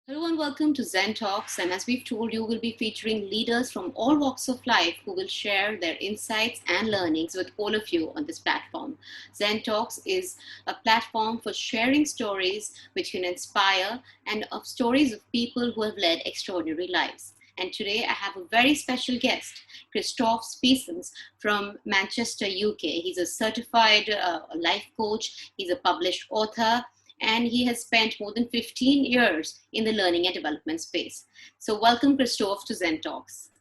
Hello and welcome to Zen Talks. And as we've told you, we'll be featuring leaders from all walks of life who will share their insights and learnings with all of you on this platform. Zen Talks is a platform for sharing stories which can inspire and of stories of people who have led extraordinary lives. And today I have a very special guest, Christoph SPiessens from Manchester, UK. He's a certified life coach, he's a published author, and he has spent more than 15 years in the learning and development space. So welcome, Christoph, to Zen Talks.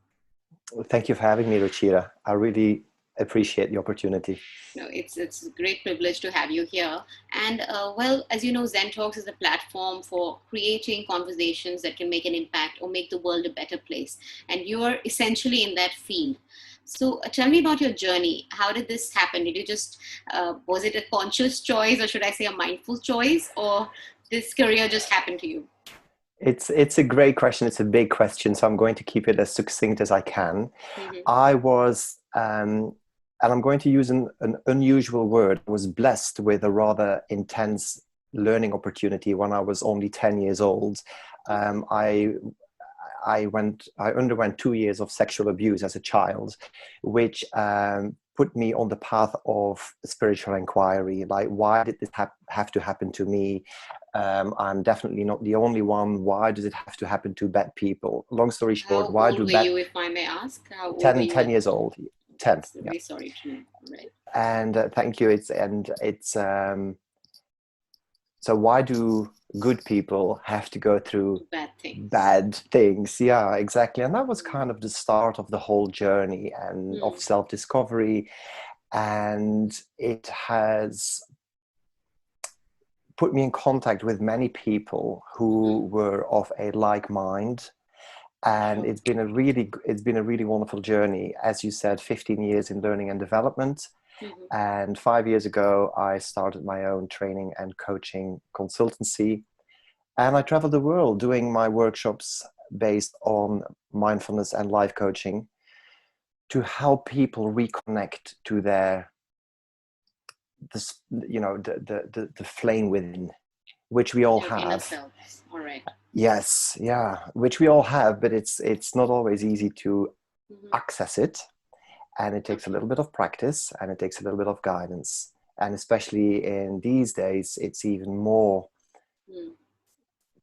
Thank you for having me, Ruchira. I really appreciate the opportunity. No, it's a great privilege to have you here. And well, as you know, Zen Talks is a platform for creating conversations that can make an impact or make the world a better place. And you are essentially in that field. So tell me about your journey. How did this happen? Did you just, was it a conscious choice, or should I say a mindful choice, or this career just happened to you? It's a great question. It's a big question, so I'm going to keep it as succinct as I can. Mm-hmm. I was, and I'm going to use an unusual word, I was blessed with a rather intense learning opportunity when I was only 10 years old. I underwent 2 years of sexual abuse as a child, which put me on the path of spiritual inquiry. Like, why did this have to happen to me? I'm definitely not the only one. Why does it have to happen to bad people? Long story short, How why old do were bad... you, if I may ask? How old were 10, you 10 at the years time? old. 10, It's yeah. very sorry to know. Right. And thank you. So why do good people have to go through Bad things. bad things? Yeah, exactly. And that was kind of the start of the whole journey and of Mm. self-discovery. And it has put me in contact with many people who were of a like mind. And Sure. it's been a really wonderful journey. As you said, 15 years in learning and development. Mhm. And 5 years ago, I started my own training and coaching consultancy. And I traveled the world doing my workshops based on mindfulness and life coaching to help people reconnect to the flame within, which we all Their inner have. selves. All right. Yes, yeah, which we all have, but it's not always easy to Mm-hmm. access it. And it takes a Okay. little bit of practice, and it takes a little bit of guidance. And especially in these days, it's even more Mm.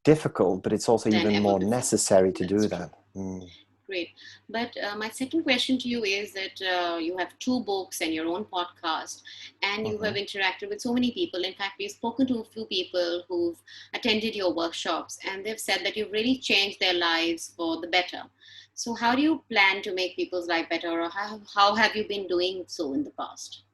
difficult, but it's also Than even ever more before. necessary to That's do true. that. Mm. Great. But my second question to you is that you have two books and your own podcast, and you have Mhm. interacted with so many people. In fact, we've spoken to a few people who've attended your workshops, and they've said that you've really changed their lives for the better. So, how do you plan to make people's life better, or how have you been doing so in the past?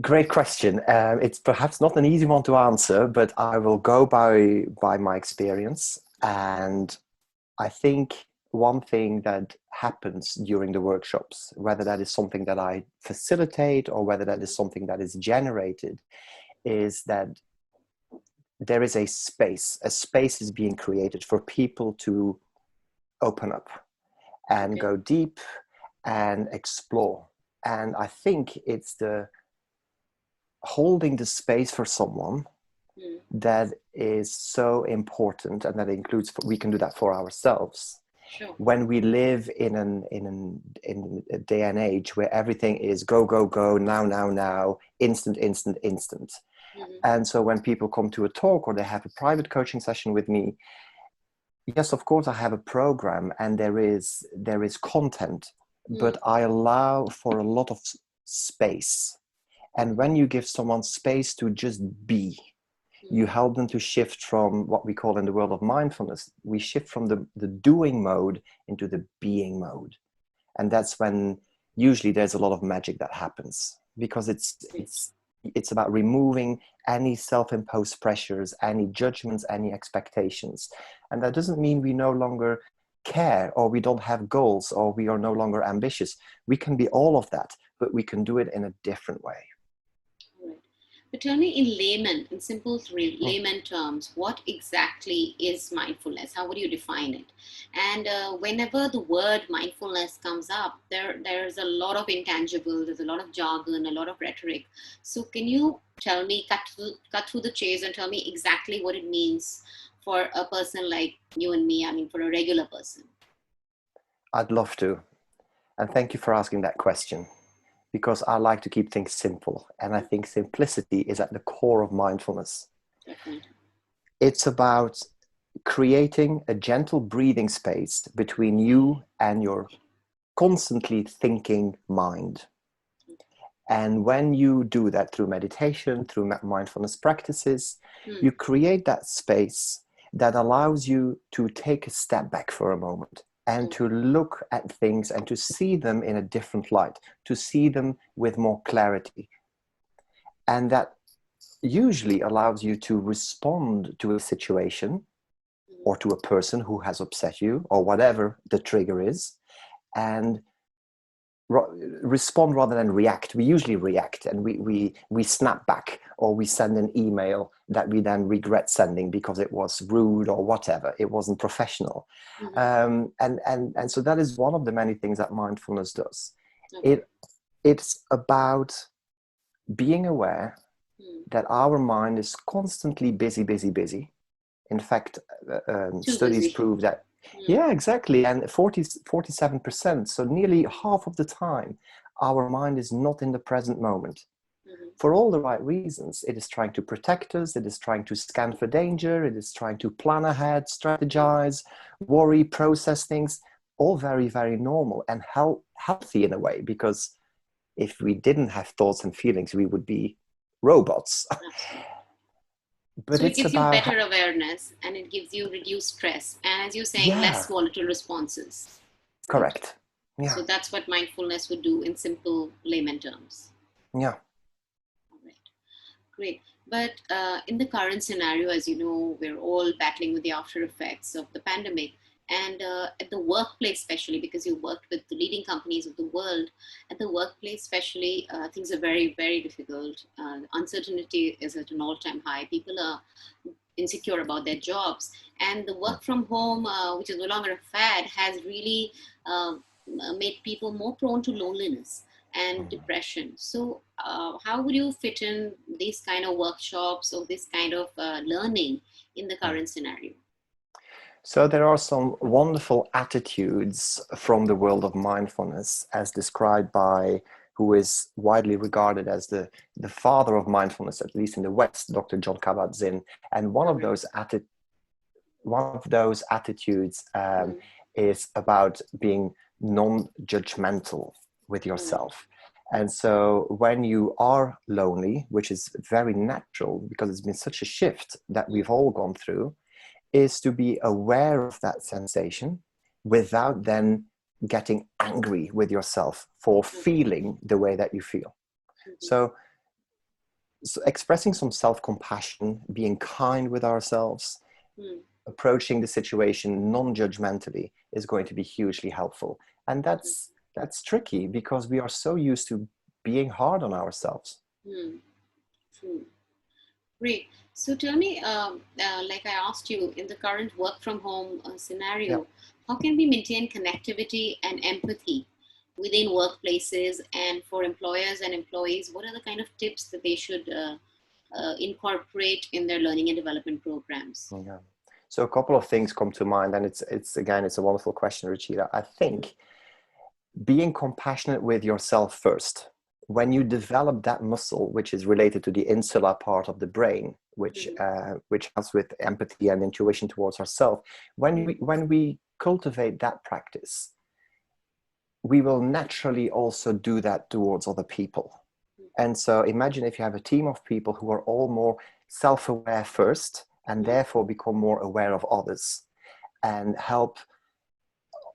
Great question. It's perhaps not an easy one to answer, but I will go by my experience. And I think one thing that happens during the workshops, whether that is something that I facilitate or whether that is something that is generated, is that there is a space. A space is being created for people to open up and Okay. go deep and explore. And I think it's the holding the space for someone Mm. that is so important, and that includes, we can do that for ourselves Sure. when we live in a day and age where everything is go go go, now, instant. Hmm. And so when people come to a talk or they have a private coaching session with me, yes, of course I have a program and there is content, but Mm. I allow for a lot of space. And when you give someone space to just be, you Mm. help them to shift from what we call in the world of mindfulness, we shift from the doing mode into the being mode. And that's when usually there's a lot of magic that happens, because Great. it's about removing any self-imposed pressures, any judgments, any expectations. And that doesn't mean we no longer care or we don't have goals or we are no longer ambitious. We can be all of that, but we can do it in a different way. All right. But tell me in layman, in simple layman terms, what exactly is mindfulness? How would you define it? And whenever the word mindfulness comes up, there's a lot of intangible, there's a lot of jargon, a lot of rhetoric. So can you tell me, cut through the chase and tell me exactly what it means for a person like you and me, I mean, for a regular person? I'd love to. And thank you for asking that question, because I like to keep things simple. And I think simplicity is at the core of mindfulness. Definitely. It's about creating a gentle breathing space between you and your constantly thinking mind. And when you do that through meditation, through mindfulness practices, you create that space that allows you to take a step back for a moment and to look at things and to see them in a different light, to see them with more clarity. And that usually allows you to respond to a situation or to a person who has upset you or whatever the trigger is, and respond rather than react. We usually react, and we snap back, or we send an email that we then regret sending because it was rude or whatever, it wasn't professional. And so that is one of the many things that mindfulness does. It's about being aware that our mind is constantly busy. In fact, studies prove that. Yeah, exactly. And 47%, so nearly half of the time, our mind is not in the present moment. For all the right reasons. It is trying to protect us. It is trying to scan for danger. It is trying to plan ahead, strategize, worry, process things. All very, very normal and healthy in a way, because if we didn't have thoughts and feelings, we would be robots. But so it gives you better awareness, and it gives you reduced stress, and as you're saying, less volatile responses. Correct. Yeah. So that's what mindfulness would do in simple layman terms. Yeah. All right. Great. But in the current scenario, as you know, we're all battling with the after effects of the pandemic. And at the workplace, especially because you worked with the leading companies of the world, at the workplace, especially, things are very, very difficult. Uncertainty is at an all-time high. People are insecure about their jobs. And the work from home, which is no longer a fad, has really made people more prone to loneliness and depression. So how would you fit in these kind of workshops or this kind of learning in the current scenario? So there are some wonderful attitudes from the world of mindfulness, as described by who is widely regarded as the father of mindfulness, at least in the West, Dr. John Kabat-Zinn. And one of those attitudes is about being non-judgmental with yourself. And so when you are lonely, which is very natural because it's been such a shift that we've all gone through, is to be aware of that sensation without then getting angry with yourself for feeling the way that you feel. So expressing some self-compassion, being kind with ourselves, approaching the situation non-judgmentally is going to be hugely helpful. And that's tricky because we are so used to being hard on ourselves. True. Great. So tell me, like I asked you, in the current work from home scenario, how can we maintain connectivity and empathy within workplaces, and for employers and employees? What are the kind of tips that they should incorporate in their learning and development programs? Yeah. So a couple of things come to mind, and it's a wonderful question, Ruchira. I think being compassionate with yourself first. When you develop that muscle, which is related to the insular part of the brain, which helps with empathy and intuition towards ourselves, when we cultivate that practice, we will naturally also do that towards other people. And so imagine if you have a team of people who are all more self-aware first, and therefore become more aware of others and help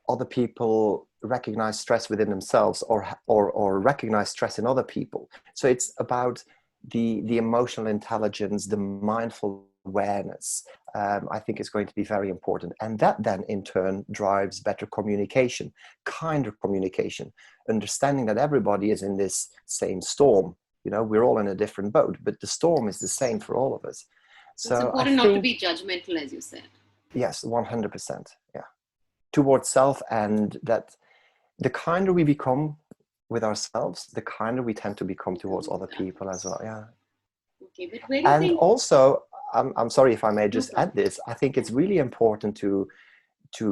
other people recognize stress within themselves or recognize stress in other people. So it's about the emotional intelligence, the mindful awareness, I think is going to be very important. And that then in turn drives better communication, kinder communication, understanding that everybody is in this same storm. we're all in a different boat, but the storm is the same for all of us. It's So I important not to think, be judgmental, as you said. yes, 100%. Yeah. Towards self, and that the kinder we become with ourselves, the kinder we tend to become towards other people as well. Yeah. Okay, but where do you And think? also, I'm sorry if I may No just problem. add this. I think it's really important to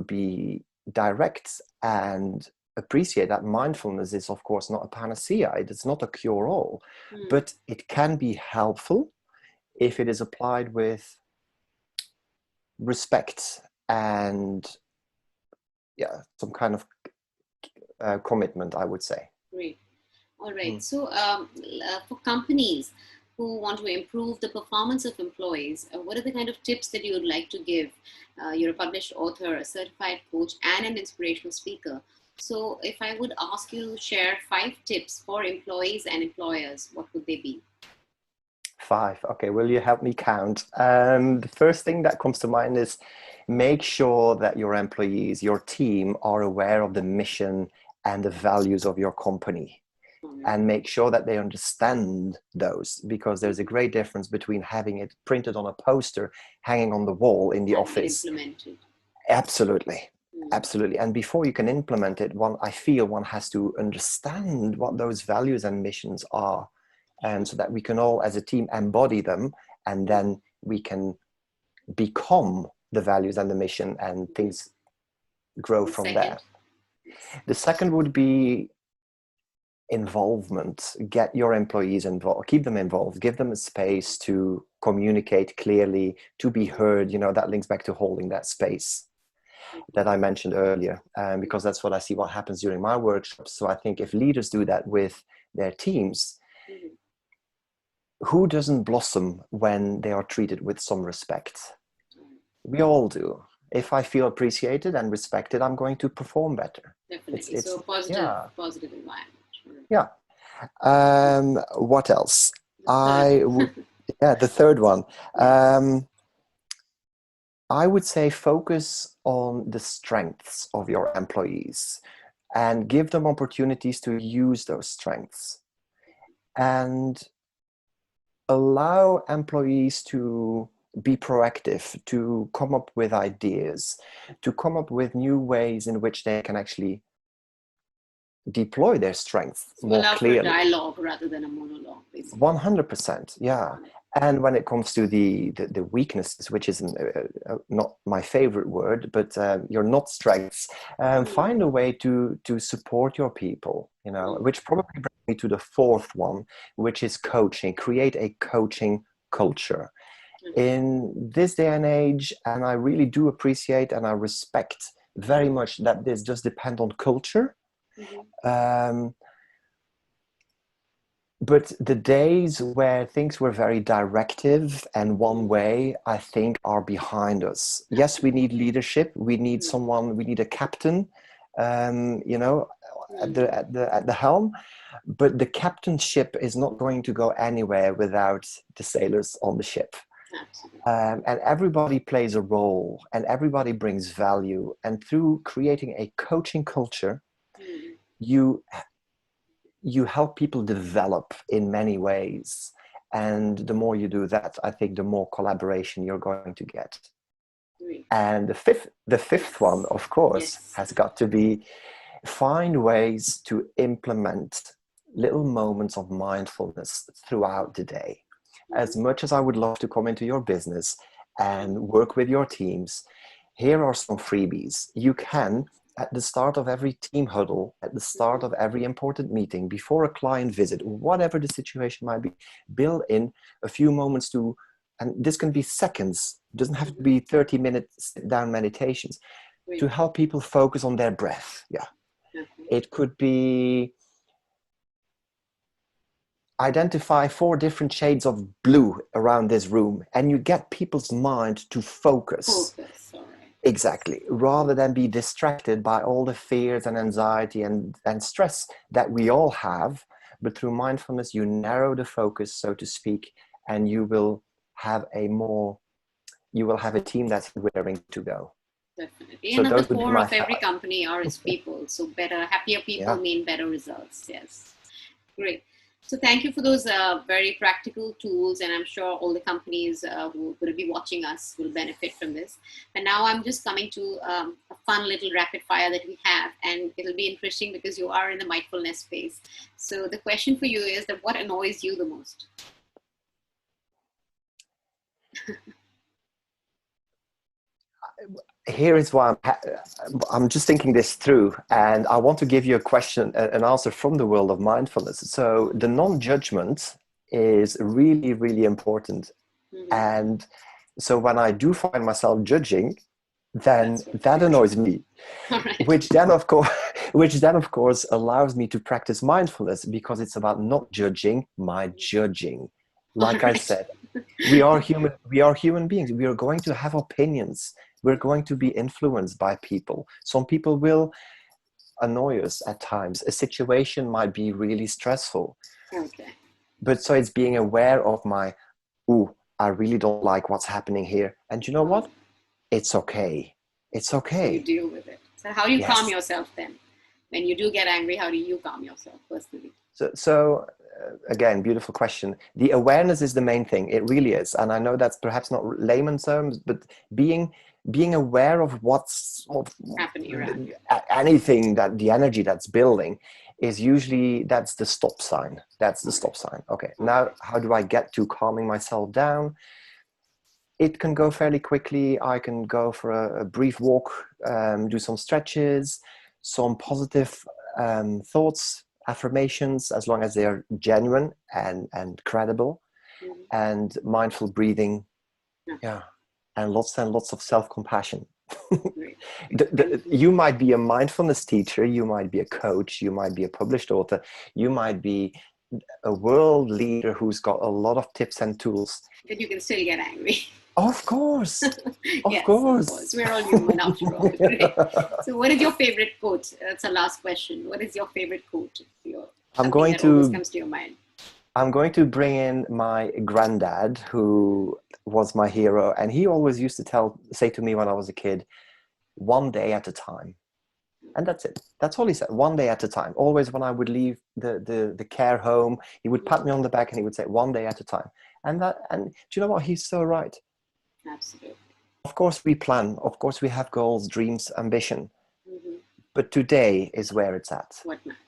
be direct and appreciate that mindfulness is, of course, not a panacea. It's not a cure-all, but it can be helpful if it is applied with respect and, yeah, some kind of commitment, I would say. Great. All right. So, for companies who want to improve the performance of employees, what are the kind of tips that you would like to give? You're a published author, a certified coach, and an inspirational speaker. So, if I would ask you to share 5 tips for employees and employers, what would they be? 5. Okay, will you help me count? The first thing that comes to mind is make sure that your employees, your team, are aware of the mission and the values of your company. And make sure that they understand those, because there's a great difference between having it printed on a poster hanging on the wall in the office. Implemented. Absolutely. Absolutely. And before you can implement it, I feel one has to understand what those values and missions are, and so that we can all as a team embody them, and then we can become the values and the mission, and things grow from there. The second would be involvement. Get your employees involved, keep them involved, give them a space to communicate clearly, to be heard. That links back to holding that space that I mentioned earlier, because that's what I see what happens during my workshops. So I think if leaders do that with their teams, who doesn't blossom when they are treated with some respect? We all do. If I feel appreciated and respected, I'm going to perform better. Definitely. So positive environment. Yeah. What else? The third one. I would say focus on the strengths of your employees and give them opportunities to use those strengths, and allow employees to be proactive, to come up with ideas, to come up with new ways in which they can actually deploy their strengths more clearly. Allow for dialogue rather than a monologue, basically. 100%, yeah. And when it comes to the weaknesses, which is not my favorite word, but your not strengths, find a way to support your people, which probably brings me to the fourth one, which is coaching. Create a coaching culture. In this day and age, and I really do appreciate and I respect very much that this does depend on culture. But the days where things were very directive and one way, I think, are behind us. Yes, we need leadership. We need someone. We need a captain, at the helm. But the captainship is not going to go anywhere without the sailors on the ship. And everybody plays a role, and everybody brings value. And through creating a coaching culture, you help people develop in many ways. And the more you do that, I think the more collaboration you're going to get. And the fifth one, of course, has got to be find ways to implement little moments of mindfulness throughout the day. As much as I would love to come into your business and work with your teams, here are some freebies. You can, at the start of every team huddle, at the start of every important meeting, before a client visit, whatever the situation might be, build in a few moments to, and this can be seconds, it doesn't have to be 30-minute sit-down meditations, to help people focus on their breath. Yeah. It could be identify 4 different shades of blue around this room, and you get people's mind to focus. Exactly, rather than be distracted by all the fears and anxiety and stress that we all have. But through mindfulness, you narrow the focus, so to speak, and you will have a team that's willing to go. Definitely. So and at the core of every company are its people. So happier people mean better results. Yes. Great. So thank you for those very practical tools, and I'm sure all the companies who are going to be watching us will benefit from this. And now I'm just coming to a fun little rapid fire that we have, and it'll be interesting because you are in the mindfulness space. So the question for you is that what annoys you the most? Here is why I'm just thinking this through, and I want to give you a question, an answer from the world of mindfulness. So the non-judgment is really, really important. Mm-hmm. And so when I do find myself judging, then That's what that annoys me, all right. which then of course allows me to practice mindfulness, because it's about not judging my judging. All Like I right. said, we are human beings. We are going to have opinions. We're going to be influenced by people. Some people will annoy us at times. A situation might be really stressful. Okay. But so it's being aware of my, ooh, I really don't like what's happening here. And you know what? It's okay. It's So you okay. deal with it. So how do you calm Yes. yourself then? When you do get angry, how do you calm yourself personally? So again, beautiful question. The awareness is the main thing. It really is. And I know that's perhaps not layman terms, but being aware of what's of Happening around you. anything, that the energy that's building is usually, that's the stop sign. That's the All stop right. sign. Okay. All Now, right. how do I get to calming myself down? It can go fairly quickly. I can go for a brief walk, do some stretches, some positive thoughts, affirmations, as long as they're genuine and credible, Mm-hmm. and mindful breathing. Okay. Yeah. And lots of self-compassion. Great. Great. Thank you. You might be a mindfulness teacher, you might be a coach, you might be a published author, you might be a world leader who's got a lot of tips and tools. But you can still get angry. Of course. Of Yes, of course. course. We're all human after all. Great. So what is your favorite quote? That's the last question. What is your favorite quote? I'm Something going that always to comes to your mind. I'm going to bring in my granddad, who was my hero, and he always used to say to me when I was a kid, one day at a time. And that's it. That's all he said. One day at a time. Always when I would leave the care home, he would pat me on the back and he would say, one day at a time. And do you know what? He's so right. Absolutely. Of course we plan. Of course we have goals, dreams, ambition. Mm-hmm. But today is where it's at. What matters.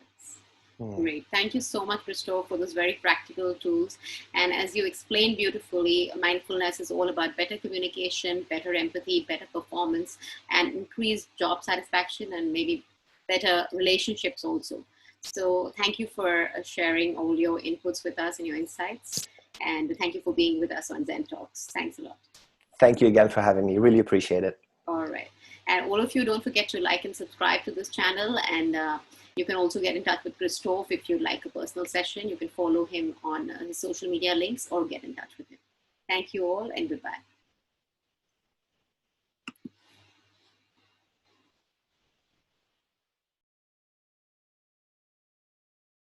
Hmm. Great. Thank you so much, Christoph, for those very practical tools. And as you explained beautifully, mindfulness is all about better communication, better empathy, better performance, and increased job satisfaction, and maybe better relationships also. So thank you for sharing all your inputs with us and your insights. And thank you for being with us on Zen Talks. Thanks a lot. Thank you again for having me. Really appreciate it. All right. And all of you, don't forget to like and subscribe to this channel. And you can also get in touch with Christoph if you'd like a personal session. You can follow him on his social media links or get in touch with him. Thank you all, and goodbye.